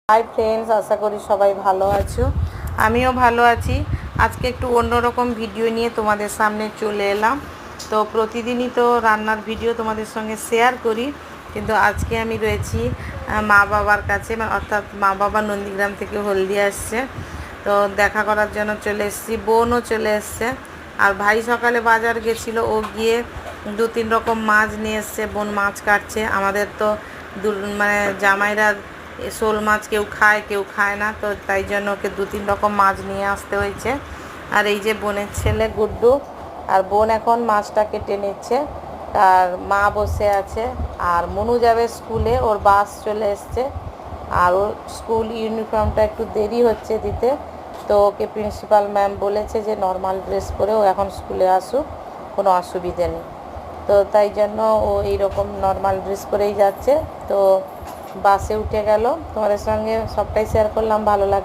Hi friends, আশা করি সবাই ভালো আছো। আমিও ভালো আছি। আজকে একটু অন্যরকম ভিডিও নিয়ে তোমাদের সামনে চলে এলাম। তো প্রতিদিনই তো রান্নার ভিডিও তোমাদের সঙ্গে শেয়ার করি, কিন্তু আজকে আমি রয়েছি মা বাবার কাছে, অর্থাৎ মা বাবা নন্দীগ্রাম থেকে হলদিয়া আসছে। তো দেখা করার জন্য চলে এসেছি, বোনও চলে এসছে। আর ভাই সকালে বাজার গেছিলো, ও গিয়ে 2-3 রকম মাছ নিয়ে এসছে। বোন মাছ কাটছে। আমাদের তো মানে জামাইরা শোল মাছ কেউ খায় কেউ খায় না, তো তাই জন্য ওকে 2-3 রকম মাছ নিয়ে আসতে হয়েছে। আর এই যে বোনের ছেলে গুড্ডু, আর বোন এখন মাছটা কেটে নিচ্ছে, আর মা বসে আছে। আর মনু যাবে স্কুলে, ওর বাস চলে এসছে। আর ওর স্কুল ইউনিফর্মটা একটু দেরি হচ্ছে দিতে, তো ওকে প্রিন্সিপাল ম্যাম বলেছে যে নর্মাল ড্রেস পরে ও এখন স্কুলে আসুক, কোনো অসুবিধে নেই। তো তাই জন্য ও এইরকম নর্মাল ড্রেস পরেই যাচ্ছে। তো বাসে উঠে গেল। তোমাদের সঙ্গে সবটাই শেয়ার করলাম, ভালো লাগে।